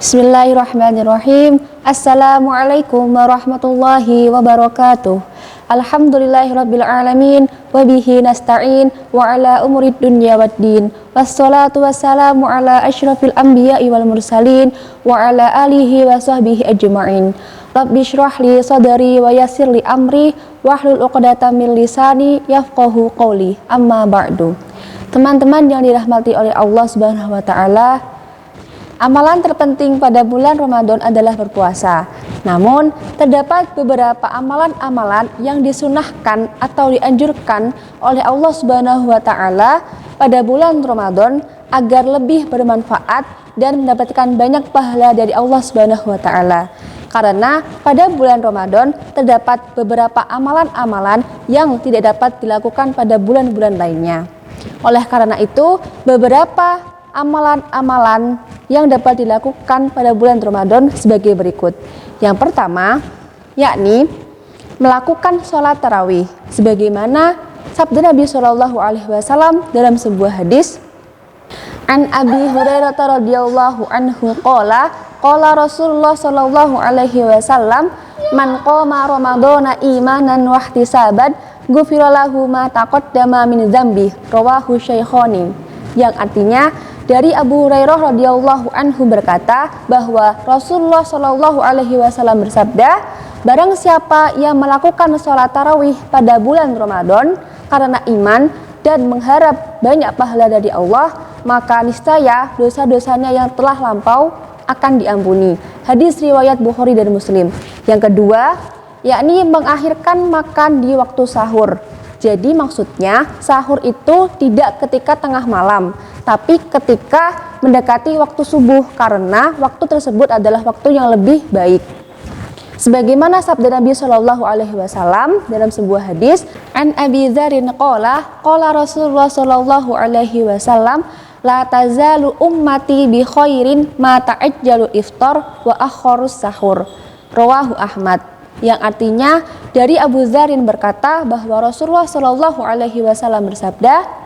Bismillahirrahmanirrahim. Assalamualaikum warahmatullahi wabarakatuh. Alhamdulillahirabbil alamin wa bihi nasta'in wa ala umurid dunya waddin. Wassalatu wassalamu ala asyrafil anbiya'i wal mursalin wa ala alihi wa sahbihi ajma'in. Rabbi shrah li sadri wa yassir li amri wahlul 'uqdatam min lisani yafqahu qawli. Amma ba'du. Teman-teman yang dirahmati oleh Allah Subhanahu wa taala, amalan terpenting pada bulan Ramadan adalah berpuasa. Namun, terdapat beberapa amalan-amalan yang disunahkan atau dianjurkan oleh Allah Subhanahu wa taala pada bulan Ramadan agar lebih bermanfaat dan mendapatkan banyak pahala dari Allah Subhanahu wa taala. Karena pada bulan Ramadan terdapat beberapa amalan-amalan yang tidak dapat dilakukan pada bulan-bulan lainnya. Oleh karena itu, beberapa amalan-amalan yang dapat dilakukan pada bulan Ramadan sebagai berikut. Yang pertama, yakni melakukan sholat tarawih, sebagaimana sabda Nabi Shallallahu Alaihi Wasallam dalam sebuah hadis. An Abi Hurairah radhiyallahu anhu qala Rasulullah Shallallahu Alaihi Wasallam, man qama Ramadana imanan wa ihtisaban ghufira lahu ma taqaddama min dzambi, rawahu Syaikhani. Yang artinya, dari Abu Hurairah radhiyallahu anhu berkata bahwa Rasulullah Shallallahu Alaihi Wasallam bersabda, barang siapa yang melakukan sholat tarawih pada bulan Ramadan karena iman dan mengharap banyak pahala dari Allah, maka niscaya dosa-dosanya yang telah lampau akan diampuni. Hadis riwayat Bukhari dan Muslim. Yang kedua, yakni mengakhirkan makan di waktu sahur. Jadi maksudnya sahur itu tidak ketika tengah malam, tapi ketika mendekati waktu subuh, karena waktu tersebut adalah waktu yang lebih baik. Sebagaimana sabda Nabi Shallallahu Alaihi Wasallam dalam sebuah hadis, An Abi Dzarrin qala Rasulullah Shallallahu Alaihi Wasallam, la tazalu ummati bi khairin ma ta'ajjalu iftar wa akharus sahur, rawahu Ahmad. Yang artinya, dari Abu Dzarrin berkata bahwa Rasulullah Shallallahu Alaihi Wasallam bersabda,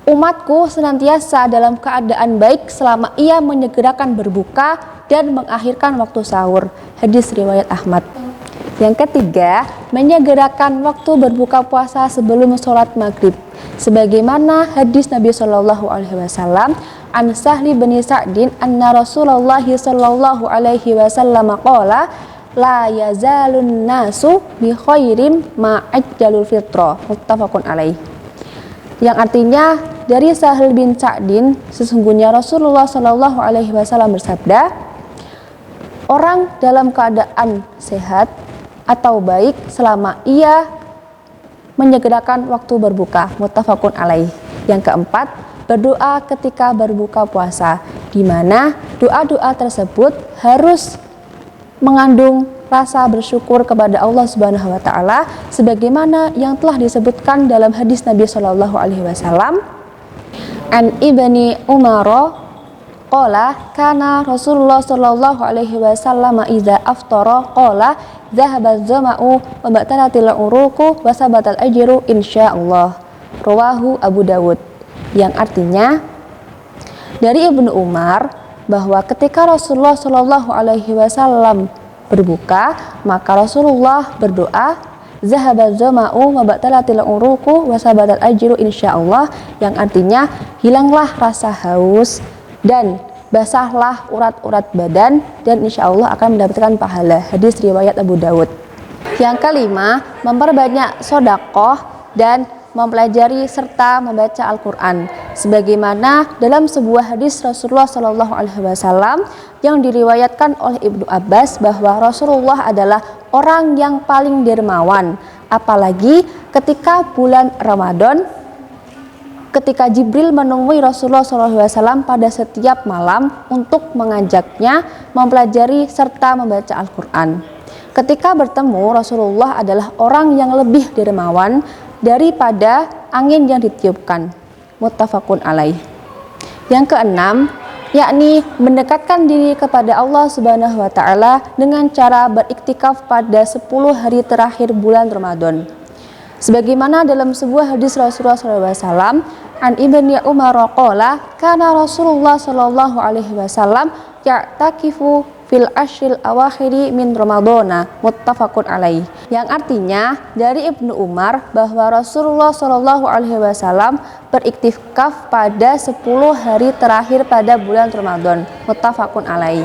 umatku senantiasa dalam keadaan baik selama ia menyegerakan berbuka dan mengakhirkan waktu sahur. Hadis riwayat Ahmad. Yang ketiga, menyegerakan waktu berbuka puasa sebelum sholat maghrib. Sebagaimana hadis Nabi Shallallahu Alaihi Wasallam, an Sahli bin Sa'din anna Rasulullah Shallallahu Alaihi Wasallam qala la yazalun nasu bi khairim ma'ajjalul fitra, muttafaqun alaih. Yang artinya, dari Sahal bin Sa'din, sesungguhnya Rasulullah Shallallahu Alaihi Wasallam bersabda, orang dalam keadaan sehat atau baik selama ia menyegerakan waktu berbuka, muttafaqun alaih. Yang keempat, berdoa ketika berbuka puasa, di mana doa-doa tersebut harus mengandung rasa bersyukur kepada Allah Subhanahu wa taala sebagaimana yang telah disebutkan dalam hadis Nabi Shallallahu alaihi wasallam. An Ibni Umar qala kana Rasulullah Shallallahu alaihi wasallam idza aftara qala dhahaba az-zama'u wa batalatil uruqu wa sabatal ajru insyaallah, rawahu Abu Dawud. Yang artinya, dari Ibnu Umar bahwa ketika Rasulullah Shallallahu Alaihi Wasallam berbuka, maka Rasulullah berdoa, zahaba zama'u wa batalatil uruqu wa sabatal ajru insyaallah, yang artinya hilanglah rasa haus dan basahlah urat-urat badan dan insyaallah akan mendapatkan pahala. Hadis riwayat Abu Dawud. Yang kelima, memperbanyak sedekah dan mempelajari serta membaca Al-Quran, sebagaimana dalam sebuah hadis Rasulullah Shallallahu Alaihi Wasallam yang diriwayatkan oleh Ibnu Abbas bahwa Rasulullah adalah orang yang paling dermawan, apalagi ketika bulan Ramadan, ketika Jibril menemui Rasulullah Shallallahu Alaihi Wasallam pada setiap malam untuk mengajaknya mempelajari serta membaca Al-Quran. Ketika bertemu, Rasulullah adalah orang yang lebih dermawan daripada angin yang ditiupkan, muttafaqun alaih. Yang keenam, yakni mendekatkan diri kepada Allah Subhanahu wa taala dengan cara beriktikaf pada 10 hari terakhir bulan Ramadan. Sebagaimana dalam sebuah hadis Rasulullah SAW, an Ibni Umar qala kana Rasulullah sallallahu alaihi wasallam ya'takifu fil ashril awakhiri min Ramadhana, muttafaqun alaih. Yang artinya dari Ibnu Umar bahwa Rasulullah Shallallahu alaihi wasallam beriktikaf pada 10 hari terakhir pada bulan Ramadan, muttafaqun alaih.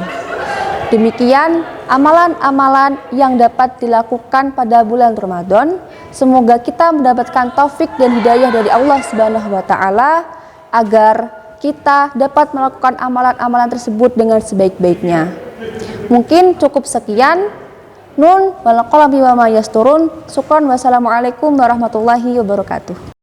Demikian amalan-amalan yang dapat dilakukan pada bulan Ramadan. Semoga kita mendapatkan taufik dan hidayah dari Allah Subhanahu wa taala agar kita dapat melakukan amalan-amalan tersebut dengan sebaik-baiknya. Mungkin cukup sekian. Nun wal qalami wa ma yasturun. Syukran, wassalamualaikum warahmatullahi wabarakatuh.